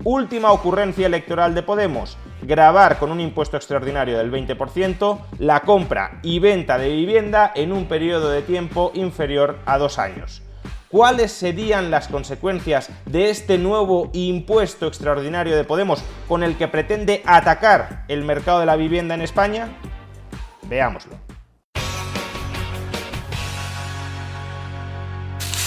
Última ocurrencia electoral de Podemos: gravar con un impuesto extraordinario del 20% la compra y venta de vivienda en un periodo de tiempo inferior a 2 años. ¿Cuáles serían las consecuencias de este nuevo impuesto extraordinario de Podemos con el que pretende atacar el mercado de la vivienda en España? Veámoslo.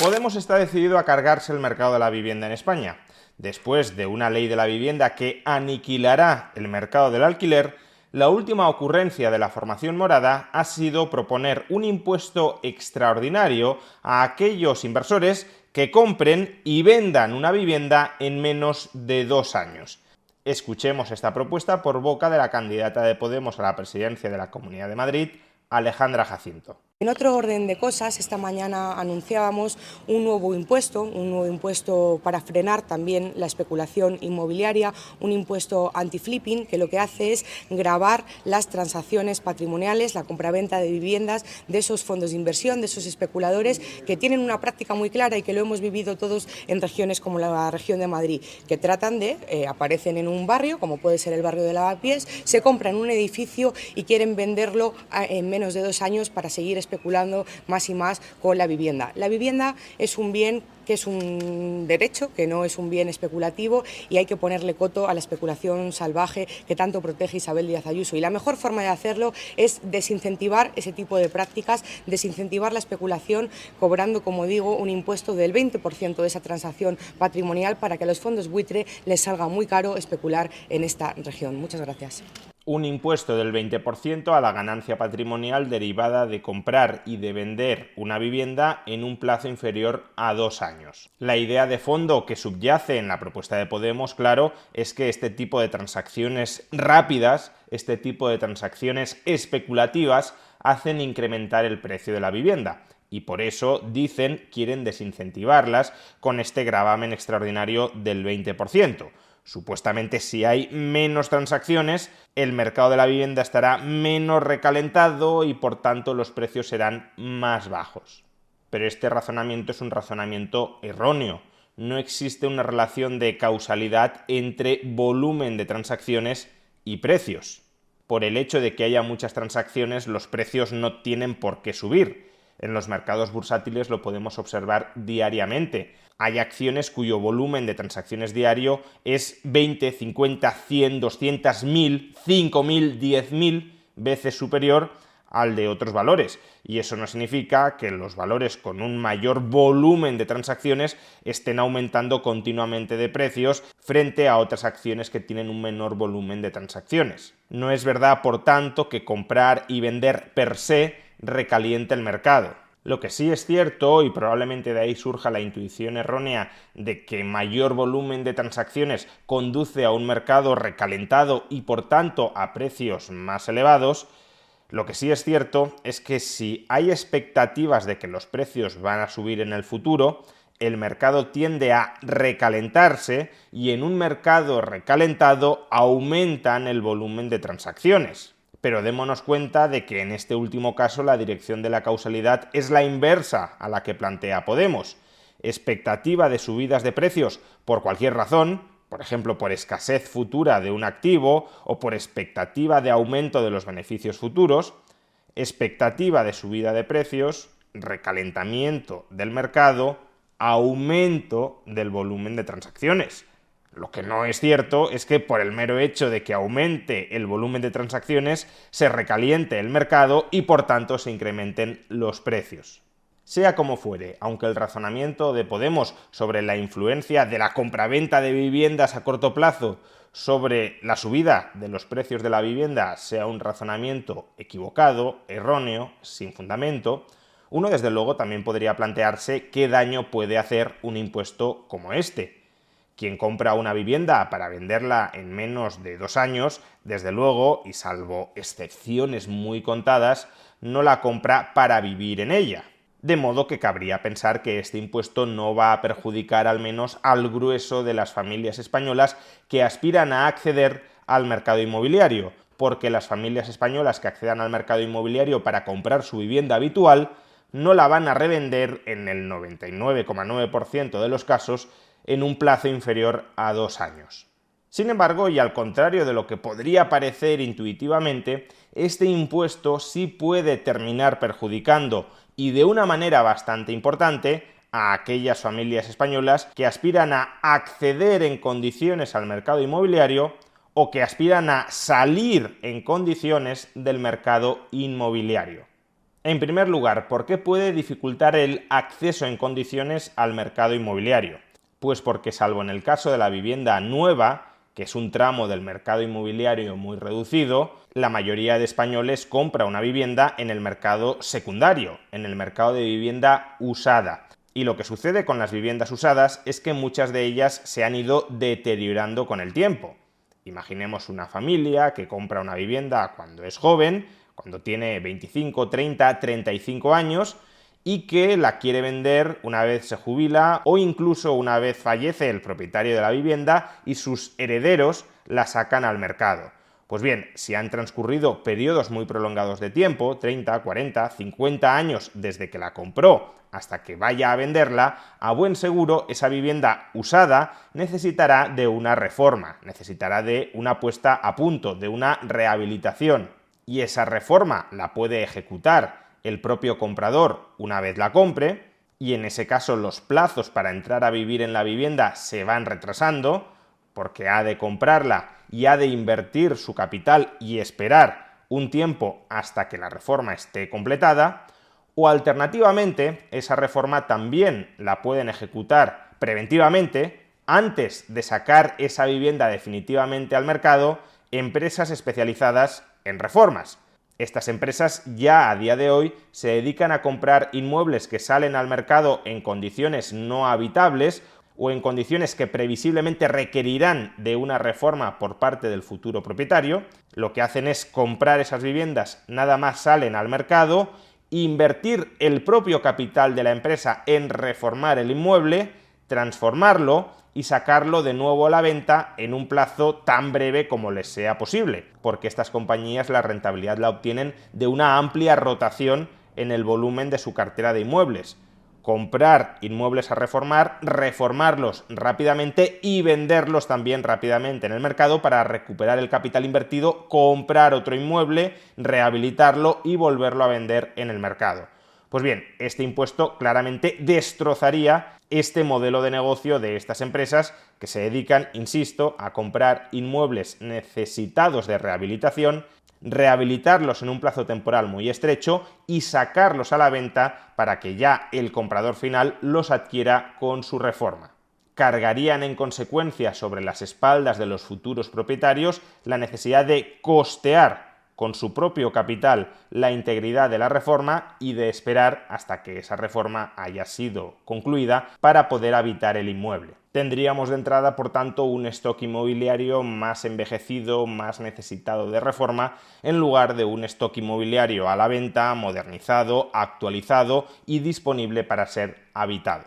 Podemos está decidido a cargarse el mercado de la vivienda en España. Después de una ley de la vivienda que aniquilará el mercado del alquiler, la última ocurrencia de la formación morada ha sido proponer un impuesto extraordinario a aquellos inversores que compren y vendan una vivienda en menos de 2 años. Escuchemos esta propuesta por boca de la candidata de Podemos a la presidencia de la Comunidad de Madrid, Alejandra Jacinto. En otro orden de cosas, esta mañana anunciábamos un nuevo impuesto para frenar también la especulación inmobiliaria, un impuesto anti-flipping que lo que hace es gravar las transacciones patrimoniales, la compraventa de viviendas de esos fondos de inversión, de esos especuladores que tienen una práctica muy clara y que lo hemos vivido todos en regiones como la región de Madrid, que tratan de, aparecen en un barrio, como puede ser el barrio de Lavapiés, se compran un edificio y quieren venderlo en menos de 2 años para seguir especulando más y más con la vivienda. La vivienda es un bien que es un derecho, que no es un bien especulativo, y hay que ponerle coto a la especulación salvaje que tanto protege Isabel Díaz Ayuso. Y la mejor forma de hacerlo es desincentivar ese tipo de prácticas, desincentivar la especulación, cobrando, como digo, un impuesto del 20% de esa transacción patrimonial para que a los fondos buitre les salga muy caro especular en esta región. Muchas gracias. Un impuesto del 20% a la ganancia patrimonial derivada de comprar y de vender una vivienda en un plazo inferior a 2 años. La idea de fondo que subyace en la propuesta de Podemos, claro, es que este tipo de transacciones rápidas, este tipo de transacciones especulativas, hacen incrementar el precio de la vivienda. Y por eso, dicen, quieren desincentivarlas con este gravamen extraordinario del 20%. Supuestamente, si hay menos transacciones, el mercado de la vivienda estará menos recalentado y por tanto los precios serán más bajos. Pero este razonamiento es un razonamiento erróneo. No existe una relación de causalidad entre volumen de transacciones y precios. Por el hecho de que haya muchas transacciones, los precios no tienen por qué subir. En los mercados bursátiles lo podemos observar diariamente. Hay acciones cuyo volumen de transacciones diario es 20, 50, 100, 200, 1000, 5000, 10.000 veces superior al de otros valores. Y eso no significa que los valores con un mayor volumen de transacciones estén aumentando continuamente de precios frente a otras acciones que tienen un menor volumen de transacciones. No es verdad, por tanto, que comprar y vender per se recaliente el mercado. Lo que sí es cierto, y probablemente de ahí surja la intuición errónea de que mayor volumen de transacciones conduce a un mercado recalentado y por tanto a precios más elevados, lo que sí es cierto es que si hay expectativas de que los precios van a subir en el futuro, el mercado tiende a recalentarse y en un mercado recalentado aumentan el volumen de transacciones. Pero démonos cuenta de que en este último caso la dirección de la causalidad es la inversa a la que plantea Podemos. Expectativa de subidas de precios por cualquier razón, por ejemplo por escasez futura de un activo o por expectativa de aumento de los beneficios futuros, expectativa de subida de precios, recalentamiento del mercado, aumento del volumen de transacciones. Lo que no es cierto es que por el mero hecho de que aumente el volumen de transacciones se recaliente el mercado y por tanto se incrementen los precios. Sea como fuere, aunque el razonamiento de Podemos sobre la influencia de la compraventa de viviendas a corto plazo sobre la subida de los precios de la vivienda sea un razonamiento equivocado, erróneo, sin fundamento, uno desde luego también podría plantearse qué daño puede hacer un impuesto como este. Quien compra una vivienda para venderla en menos de 2 años, desde luego, y salvo excepciones muy contadas, no la compra para vivir en ella. De modo que cabría pensar que este impuesto no va a perjudicar al menos al grueso de las familias españolas que aspiran a acceder al mercado inmobiliario, porque las familias españolas que accedan al mercado inmobiliario para comprar su vivienda habitual no la van a revender en el 99,9% de los casos en un plazo inferior a 2 años. Sin embargo, y al contrario de lo que podría parecer intuitivamente, este impuesto sí puede terminar perjudicando, y de una manera bastante importante, a aquellas familias españolas que aspiran a acceder en condiciones al mercado inmobiliario o que aspiran a salir en condiciones del mercado inmobiliario. En primer lugar, ¿por qué puede dificultar el acceso en condiciones al mercado inmobiliario? Pues porque, salvo en el caso de la vivienda nueva, que es un tramo del mercado inmobiliario muy reducido, la mayoría de españoles compra una vivienda en el mercado secundario, en el mercado de vivienda usada. Y lo que sucede con las viviendas usadas es que muchas de ellas se han ido deteriorando con el tiempo. Imaginemos una familia que compra una vivienda cuando es joven, cuando tiene 25, 30, 35 años, y que la quiere vender una vez se jubila o incluso una vez fallece el propietario de la vivienda y sus herederos la sacan al mercado. Pues bien, si han transcurrido periodos muy prolongados de tiempo, 30, 40, 50 años desde que la compró hasta que vaya a venderla, a buen seguro esa vivienda usada necesitará de una reforma, necesitará de una puesta a punto, de una rehabilitación. Y esa reforma la puede ejecutar el propio comprador una vez la compre, y en ese caso los plazos para entrar a vivir en la vivienda se van retrasando, porque ha de comprarla y ha de invertir su capital y esperar un tiempo hasta que la reforma esté completada, o alternativamente esa reforma también la pueden ejecutar preventivamente antes de sacar esa vivienda definitivamente al mercado empresas especializadas en reformas. Estas empresas ya a día de hoy se dedican a comprar inmuebles que salen al mercado en condiciones no habitables o en condiciones que previsiblemente requerirán de una reforma por parte del futuro propietario. Lo que hacen es comprar esas viviendas, nada más salen al mercado, invertir el propio capital de la empresa en reformar el inmueble, transformarlo y sacarlo de nuevo a la venta en un plazo tan breve como les sea posible, porque estas compañías la rentabilidad la obtienen de una amplia rotación en el volumen de su cartera de inmuebles. Comprar inmuebles a reformar, reformarlos rápidamente y venderlos también rápidamente en el mercado para recuperar el capital invertido, comprar otro inmueble, rehabilitarlo y volverlo a vender en el mercado. Pues bien, este impuesto claramente destrozaría este modelo de negocio de estas empresas que se dedican, insisto, a comprar inmuebles necesitados de rehabilitación, rehabilitarlos en un plazo temporal muy estrecho y sacarlos a la venta para que ya el comprador final los adquiera con su reforma. Cargarían en consecuencia sobre las espaldas de los futuros propietarios la necesidad de costear con su propio capital la integridad de la reforma y de esperar hasta que esa reforma haya sido concluida para poder habitar el inmueble. Tendríamos de entrada, por tanto, un stock inmobiliario más envejecido, más necesitado de reforma, en lugar de un stock inmobiliario a la venta, modernizado, actualizado y disponible para ser habitado.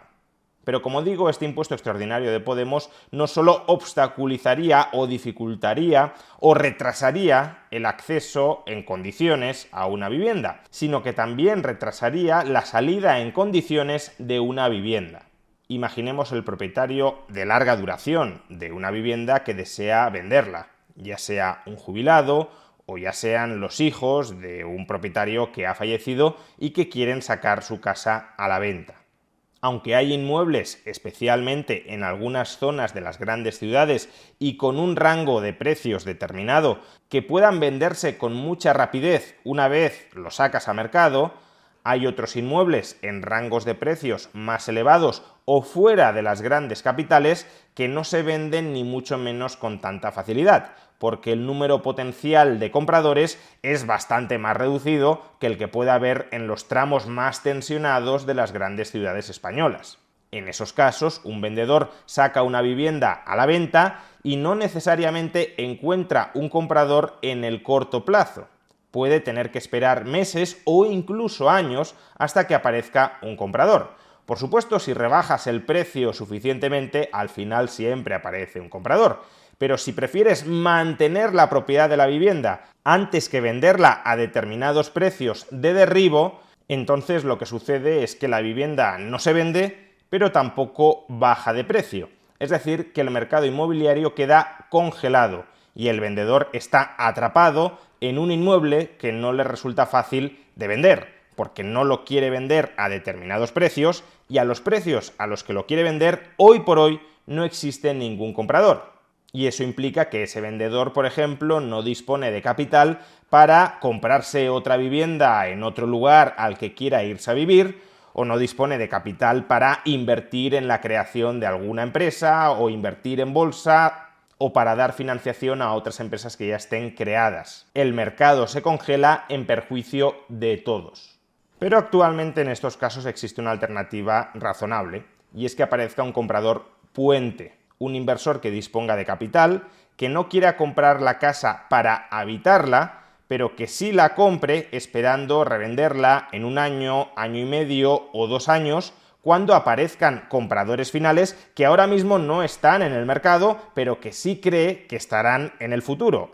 Pero como digo, este impuesto extraordinario de Podemos no solo obstaculizaría o dificultaría o retrasaría el acceso en condiciones a una vivienda, sino que también retrasaría la salida en condiciones de una vivienda. Imaginemos el propietario de larga duración de una vivienda que desea venderla, ya sea un jubilado o ya sean los hijos de un propietario que ha fallecido y que quieren sacar su casa a la venta. Aunque hay inmuebles, especialmente en algunas zonas de las grandes ciudades y con un rango de precios determinado, que puedan venderse con mucha rapidez una vez lo sacas a mercado, hay otros inmuebles en rangos de precios más elevados o fuera de las grandes capitales que no se venden ni mucho menos con tanta facilidad, porque el número potencial de compradores es bastante más reducido que el que puede haber en los tramos más tensionados de las grandes ciudades españolas. En esos casos, un vendedor saca una vivienda a la venta y no necesariamente encuentra un comprador en el corto plazo. Puede tener que esperar meses o incluso años hasta que aparezca un comprador. Por supuesto, si rebajas el precio suficientemente, al final siempre aparece un comprador. Pero si prefieres mantener la propiedad de la vivienda antes que venderla a determinados precios de derribo, entonces lo que sucede es que la vivienda no se vende, pero tampoco baja de precio. es decir, que el mercado inmobiliario queda congelado y el vendedor está atrapado en un inmueble que no le resulta fácil de vender, porque no lo quiere vender a determinados precios y a los precios a los que lo quiere vender hoy por hoy no existe ningún comprador. Y eso implica que ese vendedor, por ejemplo, no dispone de capital para comprarse otra vivienda en otro lugar al que quiera irse a vivir, o no dispone de capital para invertir en la creación de alguna empresa o invertir en bolsa o para dar financiación a otras empresas que ya estén creadas. El mercado se congela en perjuicio de todos. Pero actualmente en estos casos existe una alternativa razonable, y es que aparezca un comprador puente, un inversor que disponga de capital, que no quiera comprar la casa para habitarla, pero que sí la compre esperando revenderla en un año, año y medio o 2 años, cuando aparezcan compradores finales que ahora mismo no están en el mercado, pero que sí cree que estarán en el futuro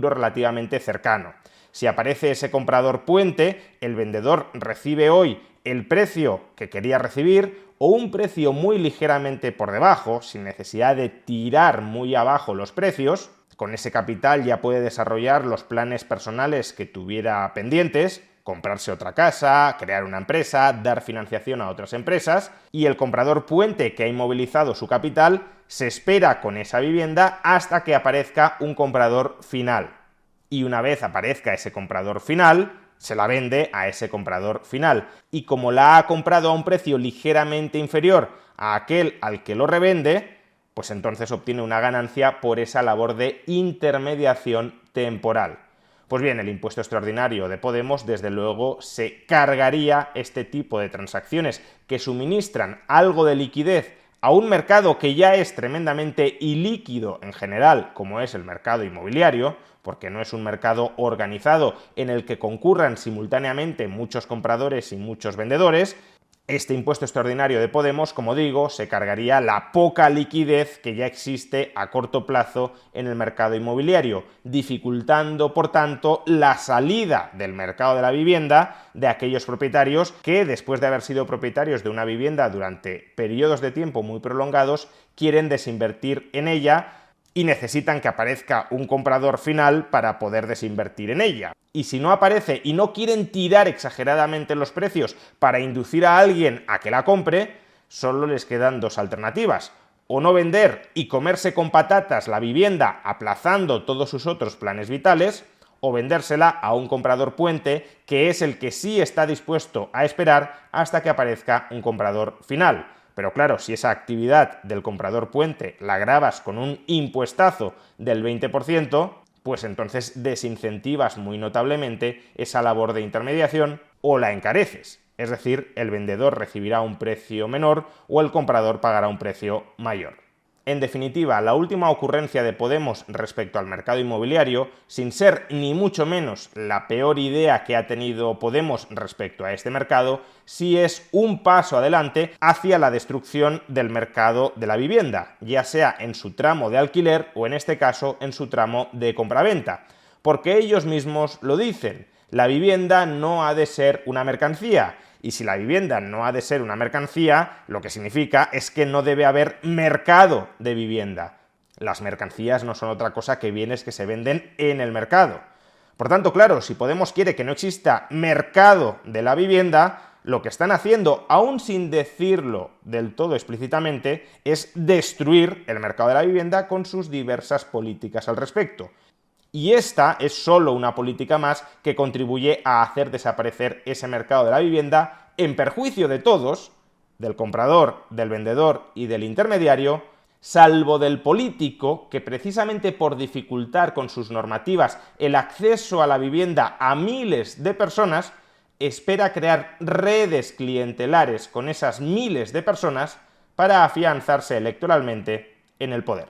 relativamente cercano. Si aparece ese comprador puente, el vendedor recibe hoy el precio que quería recibir o un precio muy ligeramente por debajo, sin necesidad de tirar muy abajo los precios. Con ese capital ya puede desarrollar los planes personales que tuviera pendientes, comprarse otra casa, crear una empresa, dar financiación a otras empresas, y el comprador puente que ha inmovilizado su capital se espera con esa vivienda hasta que aparezca un comprador final. Y una vez aparezca ese comprador final, se la vende a ese comprador final. Y como la ha comprado a un precio ligeramente inferior a aquel al que lo revende, pues entonces obtiene una ganancia por esa labor de intermediación temporal. Pues bien, el impuesto extraordinario de Podemos, desde luego, se cargaría este tipo de transacciones que suministran algo de liquidez a un mercado que ya es tremendamente ilíquido en general, como es el mercado inmobiliario, porque no es un mercado organizado en el que concurran simultáneamente muchos compradores y muchos vendedores. Este impuesto extraordinario de Podemos, como digo, se cargaría la poca liquidez que ya existe a corto plazo en el mercado inmobiliario, dificultando, por tanto, la salida del mercado de la vivienda de aquellos propietarios que, después de haber sido propietarios de una vivienda durante periodos de tiempo muy prolongados, quieren desinvertir en ella y necesitan que aparezca un comprador final para poder desinvertir en ella. Y si no aparece y no quieren tirar exageradamente los precios para inducir a alguien a que la compre, solo les quedan 2 alternativas: o no vender y comerse con patatas la vivienda aplazando todos sus otros planes vitales, o vendérsela a un comprador puente que es el que sí está dispuesto a esperar hasta que aparezca un comprador final. Pero claro, si esa actividad del comprador puente la gravas con un impuestazo del 20%, pues entonces desincentivas muy notablemente esa labor de intermediación o la encareces. Es decir, el vendedor recibirá un precio menor o el comprador pagará un precio mayor. En definitiva, la última ocurrencia de Podemos respecto al mercado inmobiliario, sin ser ni mucho menos la peor idea que ha tenido Podemos respecto a este mercado, sí es un paso adelante hacia la destrucción del mercado de la vivienda, ya sea en su tramo de alquiler o en este caso en su tramo de compraventa. Porque ellos mismos lo dicen: la vivienda no ha de ser una mercancía. Y si la vivienda no ha de ser una mercancía, lo que significa es que no debe haber mercado de vivienda. Las mercancías no son otra cosa que bienes que se venden en el mercado. Por tanto, claro, si Podemos quiere que no exista mercado de la vivienda, lo que están haciendo, aún sin decirlo del todo explícitamente, es destruir el mercado de la vivienda con sus diversas políticas al respecto. Y esta es solo una política más que contribuye a hacer desaparecer ese mercado de la vivienda en perjuicio de todos, del comprador, del vendedor y del intermediario, salvo del político que, precisamente por dificultar con sus normativas el acceso a la vivienda a miles de personas, espera crear redes clientelares con esas miles de personas para afianzarse electoralmente en el poder.